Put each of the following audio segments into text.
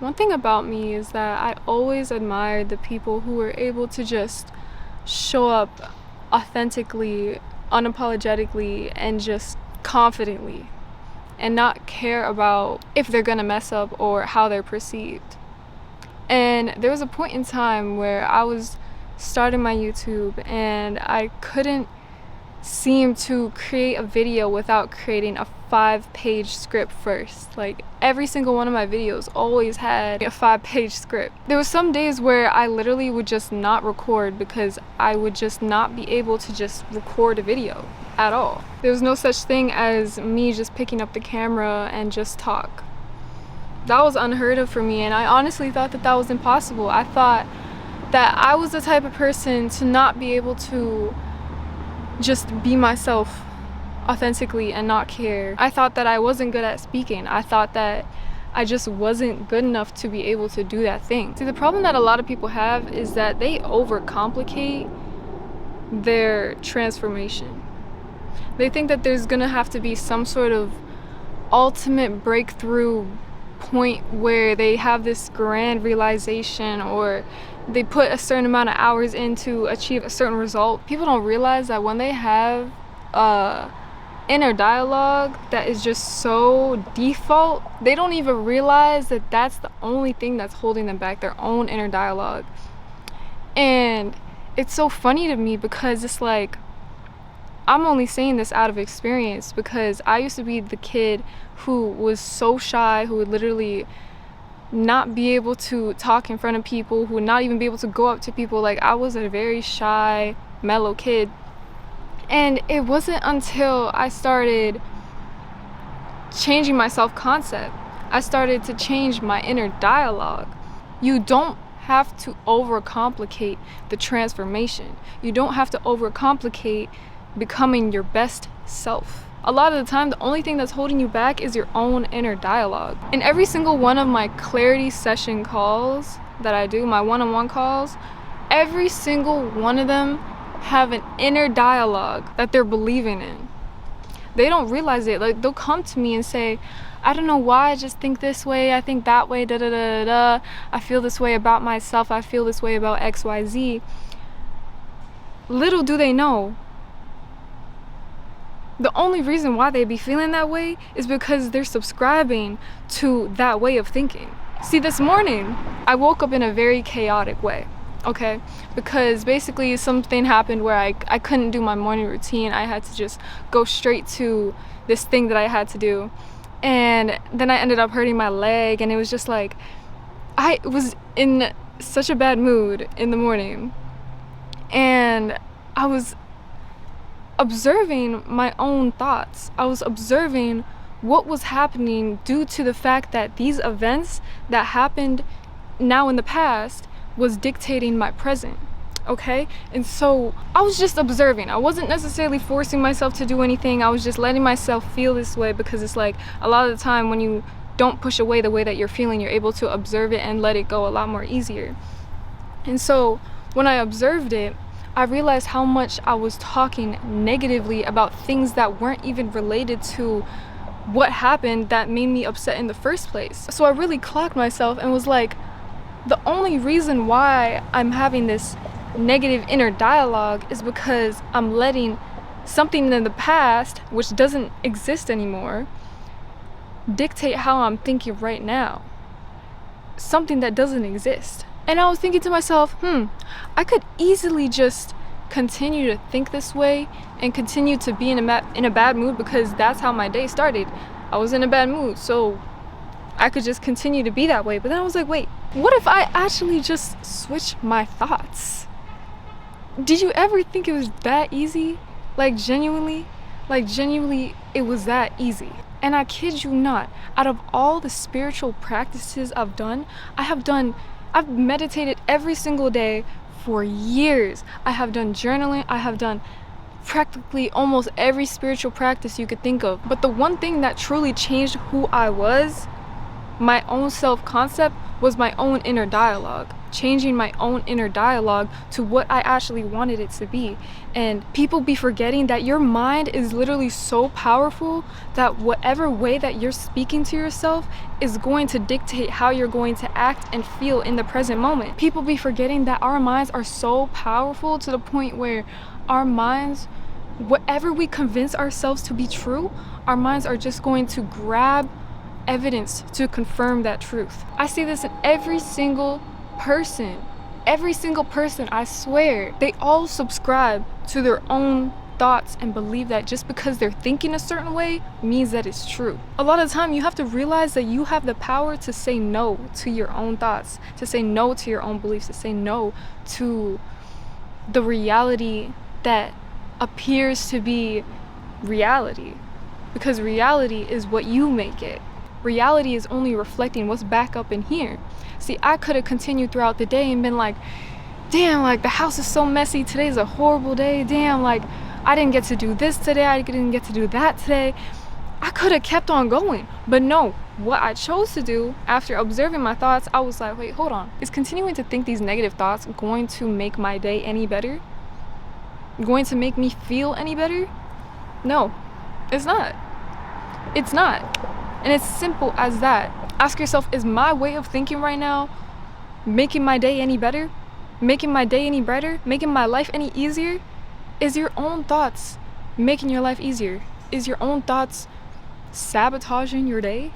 One thing about me is that I always admired the people who were able to just show up authentically, unapologetically, and just confidently, and not care about if they're gonna mess up or how they're perceived. And there was a point in time where I was starting my YouTube and I couldn't seem to create a video without creating a 5-page script first. Like, every single one of my videos always had a 5-page script. There was some days where I literally would just not record because I would just not be able to just record a video at all. There was no such thing as me just picking up the camera and just talk. That was unheard of for me, and I honestly thought that that was impossible. I thought that I was the type of person to not be able to just be myself authentically and not care. I thought that I wasn't good at speaking. I thought that I just wasn't good enough to be able to do that thing. See, the problem that a lot of people have is that they overcomplicate their transformation. They think that there's gonna have to be some sort of ultimate breakthrough point where they have this grand realization, or they put a certain amount of hours in to achieve a certain result. People don't realize that when they have inner dialogue that is just so default, they don't even realize that that's the only thing that's holding them back, their own inner dialogue. And it's so funny to me because it's like, I'm only saying this out of experience because I used to be the kid who was so shy, who would literally not be able to talk in front of people, who would not even be able to go up to people. Like, I was a very shy, mellow kid. And it wasn't until I started changing my self-concept, I started to change my inner dialogue. You don't have to overcomplicate the transformation. You don't have to overcomplicate becoming your best self. A lot of the time, the only thing that's holding you back is your own inner dialogue. In every single one of my clarity session calls that I do, my one-on-one calls, every single one of them have an inner dialogue that they're believing in. They don't realize it. Like, they'll come to me and say, I don't know why, I just think this way, I think that way, da da da da, I feel this way about myself, I feel this way about XYZ. Little do they know, the only reason why they be feeling that way is because they're subscribing to that way of thinking. See, this morning, I woke up in a very chaotic way, okay? Because basically something happened where I couldn't do my morning routine. I had to just go straight to this thing that I had to do. And then I ended up hurting my leg, and it was just like, I was in such a bad mood in the morning. And I was observing my own thoughts. I was observing what was happening due to the fact that these events that happened now in the past was dictating my present, okay? And so I was just observing. I wasn't necessarily forcing myself to do anything. I was just letting myself feel this way, because it's like, a lot of the time when you don't push away the way that you're feeling, you're able to observe it and let it go a lot more easier. And so when I observed it, I realized how much I was talking negatively about things that weren't even related to what happened that made me upset in the first place. So I really clocked myself and was like, the only reason why I'm having this negative inner dialogue is because I'm letting something in the past, which doesn't exist anymore, dictate how I'm thinking right now. Something that doesn't exist. And I was thinking to myself, I could easily just continue to think this way and continue to be in a bad mood, because that's how my day started. I was in a bad mood, so I could just continue to be that way. But then I was like, wait, what if I actually just switch my thoughts? Did you ever think it was that easy? Like, genuinely, it was that easy. And I kid you not, out of all the spiritual practices I've done, I've meditated every single day for years. I have done journaling. I have done practically almost every spiritual practice you could think of. But the one thing that truly changed who I was My own self-concept was my own inner dialogue, changing my own inner dialogue to what I actually wanted it to be. And people be forgetting that your mind is literally so powerful that whatever way that you're speaking to yourself is going to dictate how you're going to act and feel in the present moment. People be forgetting that our minds are so powerful to the point where our minds, whatever we convince ourselves to be true, our minds are just going to grab evidence to confirm that truth. I see this in every single person, I swear. They all subscribe to their own thoughts and believe that just because they're thinking a certain way means that it's true. A lot of the time you have to realize that you have the power to say no to your own thoughts, to say no to your own beliefs, to say no to the reality that appears to be reality, because reality is what you make it. Reality is only reflecting what's back up in here. See, I could have continued throughout the day and been like, damn, like the house is so messy, today's a horrible day, damn, like I didn't get to do this today, I didn't get to do that today. I could have kept on going, but no, what I chose to do after observing my thoughts, I was like, wait, hold on, is continuing to think these negative thoughts going to make my day any better? Going to make me feel any better? No, it's not. It's not. And it's simple as that. Ask yourself, is my way of thinking right now making my day any better? Making my day any brighter? Making my life any easier? Is your own thoughts making your life easier? Is your own thoughts sabotaging your day?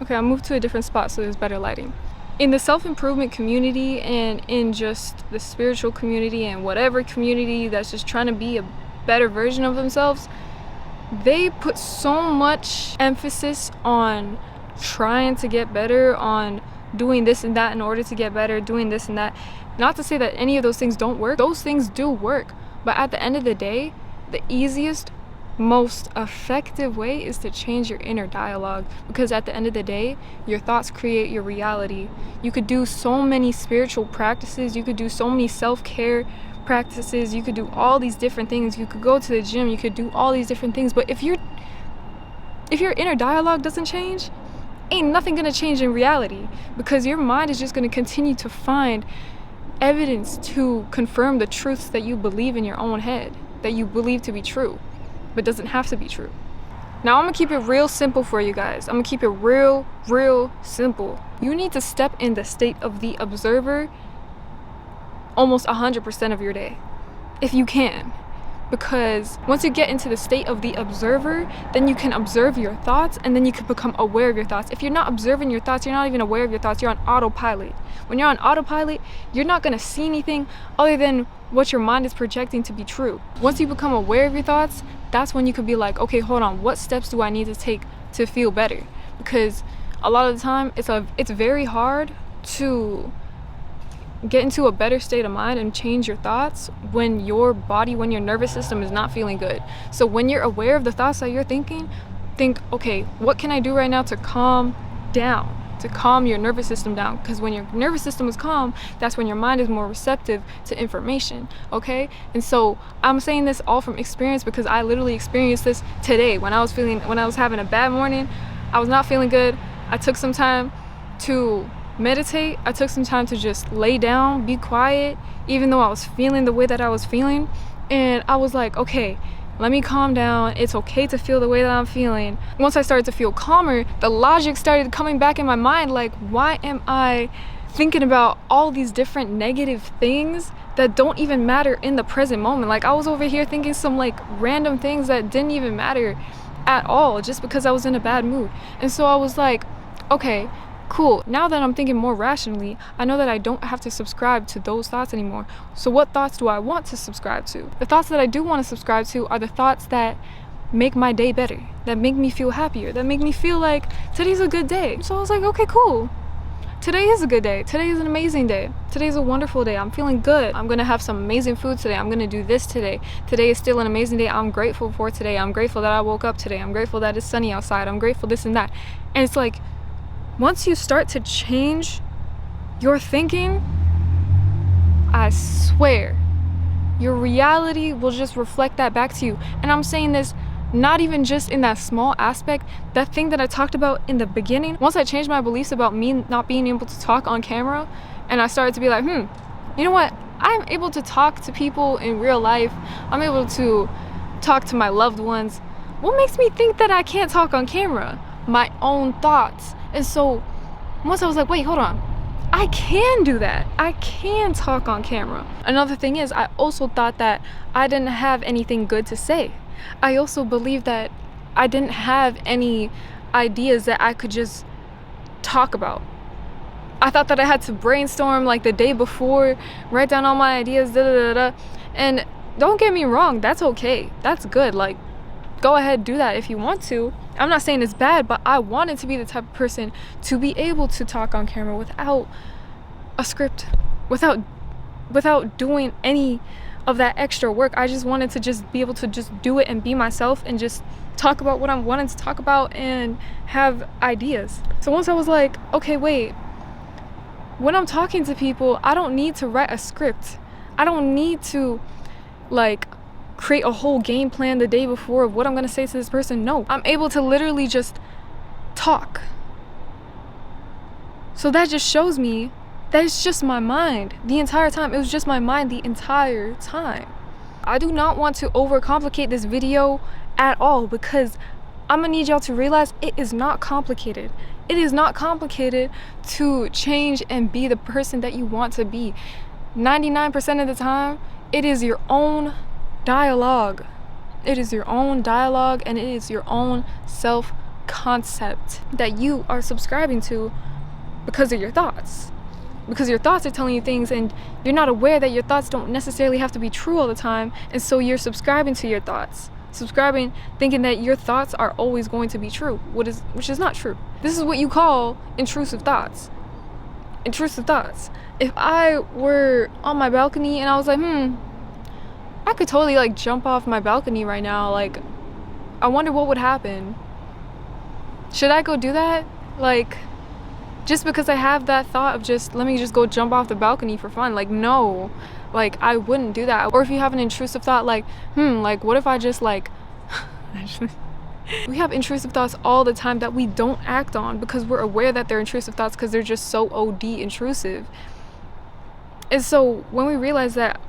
Okay, I'll move to a different spot so there's better lighting. In the self-improvement community and in just the spiritual community and whatever community that's just trying to be a better version of themselves, they put so much emphasis on trying to get better, on doing this and that in order to get better, doing this and that. Not to say that any of those things don't work. Those things do work. But at the end of the day, the easiest, most effective way is to change your inner dialogue, because at the end of the day, your thoughts create your reality. You could do so many spiritual practices, you could do so many self-care practices, you could do all these different things, you could go to the gym, you could do all these different things, but if your inner dialogue doesn't change, ain't nothing gonna change in reality, because your mind is just gonna continue to find evidence to confirm the truths that you believe in your own head, that you believe to be true, but doesn't have to be true. Now I'm gonna keep it real simple for you guys. I'm gonna keep it real simple. You need to step in the state of the observer almost 100% of your day, if you can. Because once you get into the state of the observer, then you can observe your thoughts, and then you can become aware of your thoughts. If you're not observing your thoughts, you're not even aware of your thoughts, you're on autopilot. When you're on autopilot, you're not gonna see anything other than what your mind is projecting to be true. Once you become aware of your thoughts, that's when you could be like, okay, hold on, what steps do I need to take to feel better? Because a lot of the time, it's very hard to get into a better state of mind and change your thoughts when your body, when your nervous system is not feeling good. So when you're aware of the thoughts that you're thinking, think, okay, what can I do right now to calm down, to calm your nervous system down? Because when your nervous system is calm, that's when your mind is more receptive to information, okay? And so I'm saying this all from experience, because I literally experienced this today when I was having a bad morning. I was not feeling good. I took some time to meditate. I took some time to just lay down, be quiet, even though I was feeling the way that I was feeling. And I was like, okay, let me calm down. It's okay to feel the way that I'm feeling. Once I started to feel calmer, the logic started coming back in my mind, like, why am I thinking about all these different negative things that don't even matter in the present moment? Like, I was over here thinking some like random things that didn't even matter at all, just because I was in a bad mood. And so I was like, okay, cool, now that I'm thinking more rationally, I know that I don't have to subscribe to those thoughts anymore. So what thoughts do I want to subscribe to? The thoughts that I do want to subscribe to are the thoughts that make my day better, that make me feel happier, that make me feel like today's a good day. So I was like, okay, cool. Today is a good day. Today is an amazing day. Today's a wonderful day. I'm feeling good. I'm gonna have some amazing food today. I'm gonna do this today. Today is still an amazing day. I'm grateful for today. I'm grateful that I woke up today. I'm grateful that it's sunny outside. I'm grateful this and that. And it's like, once you start to change your thinking, I swear, your reality will just reflect that back to you. And I'm saying this not even just in that small aspect, that thing that I talked about in the beginning. Once I changed my beliefs about me not being able to talk on camera, and I started to be like, you know what? I'm able to talk to people in real life. I'm able to talk to my loved ones. What makes me think that I can't talk on camera? My own thoughts. And so once I was like, wait, hold on. I can do that. I can talk on camera. Another thing is, I also thought that I didn't have anything good to say. I also believed that I didn't have any ideas that I could just talk about. I thought that I had to brainstorm like the day before, write down all my ideas, And don't get me wrong, that's okay. That's good. Like, go ahead, do that if you want to. I'm not saying it's bad, but I wanted to be the type of person to be able to talk on camera without a script, without doing any of that extra work. I just wanted to just be able to just do it and be myself and just talk about what I'm wanting to talk about and have ideas. So once I was like, okay, wait, when I'm talking to people, I don't need to write a script. I don't need to like create a whole game plan the day before of what I'm gonna say to this person. No, I'm able to literally just talk. So that just shows me that it's just my mind the entire time. It was just my mind the entire time. I do not want to overcomplicate this video at all, because I'm gonna need y'all to realize it is not complicated. It is not complicated to change and be the person that you want to be. 99% of the time, it is your own dialogue. It is your own dialogue, and it is your own self-concept that you are subscribing to because of your thoughts. Because your thoughts are telling you things, and you're not aware that your thoughts don't necessarily have to be true all the time, and so you're subscribing to your thoughts. Thinking that your thoughts are always going to be true, which is not true. This is what you call intrusive thoughts. Intrusive thoughts. If I were on my balcony and I was like, I could totally like jump off my balcony right now, like, I wonder what would happen. Should I go do that? Like, just because I have that thought of just, let me just go jump off the balcony for fun. Like, no, like, I wouldn't do that. Or if you have an intrusive thought, like, like, what if I just like, we have intrusive thoughts all the time that we don't act on because we're aware that they're intrusive thoughts because they're just so OD intrusive. And so when we realize that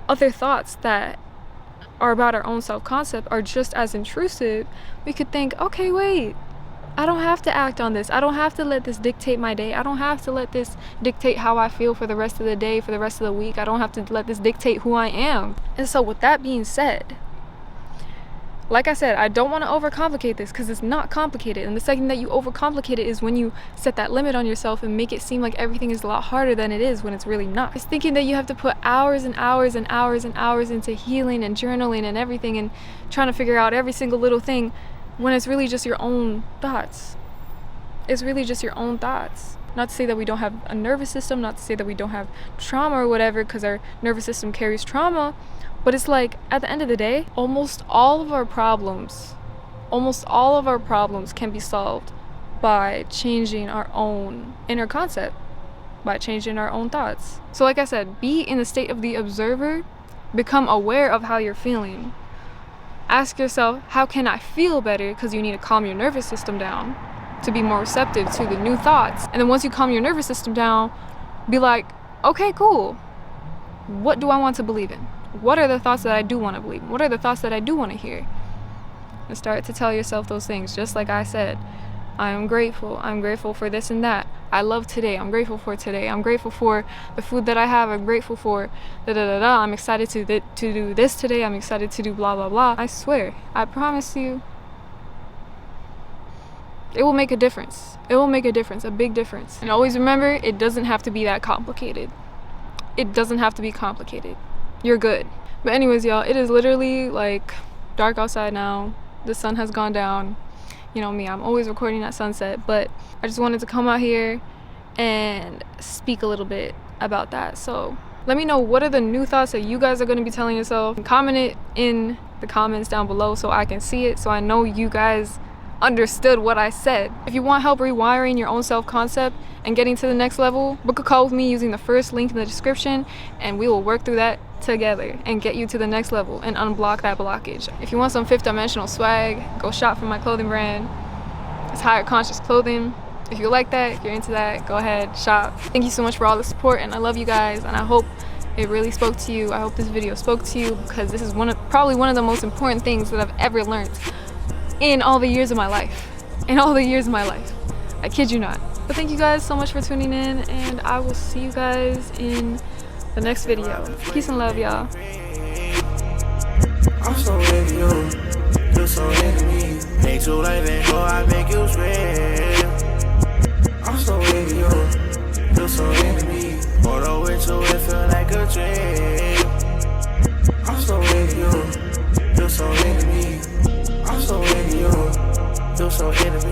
other thoughts that are about our own self-concept are just as intrusive, we could think, okay, wait, I don't have to act on this. I don't have to let this dictate my day. I don't have to let this dictate how I feel for the rest of the day, for the rest of the week. I don't have to let this dictate who I am. And so with that being said, like I said, I don't want to overcomplicate this because it's not complicated. And the second that you overcomplicate it is when you set that limit on yourself and make it seem like everything is a lot harder than it is when it's really not. It's thinking that you have to put hours and hours and hours and hours into healing and journaling and everything and trying to figure out every single little thing when it's really just your own thoughts. It's really just your own thoughts. Not to say that we don't have a nervous system, not to say that we don't have trauma or whatever, because our nervous system carries trauma. But it's like, at the end of the day, almost all of our problems can be solved by changing our own inner concept, by changing our own thoughts. So like I said, be in the state of the observer, become aware of how you're feeling. Ask yourself, how can I feel better? Because you need to calm your nervous system down to be more receptive to the new thoughts. And then once you calm your nervous system down, be like, okay, cool. What do I want to believe in? What are the thoughts that I do want to believe in? What are the thoughts that I do want to hear? And start to tell yourself those things. Just like I said, I am grateful. I'm grateful for this and that. I love today. I'm grateful for today. I'm grateful for the food that I have. I'm grateful for da-da-da-da. I'm excited to do this today. I'm excited to do blah, blah, blah. I swear, I promise you, it will make a difference. It will make a difference, a big difference. And always remember, it doesn't have to be that complicated. It doesn't have to be complicated. You're good. But anyways, y'all, it is literally like dark outside now. The sun has gone down. You know me, I'm always recording at sunset, but I just wanted to come out here and speak a little bit about that. So let me know, what are the new thoughts that you guys are going to be telling yourself? Comment it in the comments down below so I can see it, so I know you guys understood what I said. If you want help rewiring your own self-concept and getting to the next level, book a call with me using the first link in the description, and we will work through that together and get you to the next level and unblock that blockage. If you want some fifth dimensional swag, go shop from my clothing brand. It's Higher Conscious Clothing. If you like that, if you're into that, go ahead, shop. Thank you so much for all the support, and I love you guys, and I hope it really spoke to you. I hope this video spoke to you, because this is probably one of the most important things that I've ever learned in all the years of my life. I kid you not. But thank you guys so much for tuning in, and I will see you guys in the next video. Peace and love, y'all. I'm so into you, you're so into me. Make you like Van Gogh, I make you scream. I'm so into you, you're so into me. Although with you, it feel like a dream. I'm so into you, you're so into me. I'm so into you, you're so into me.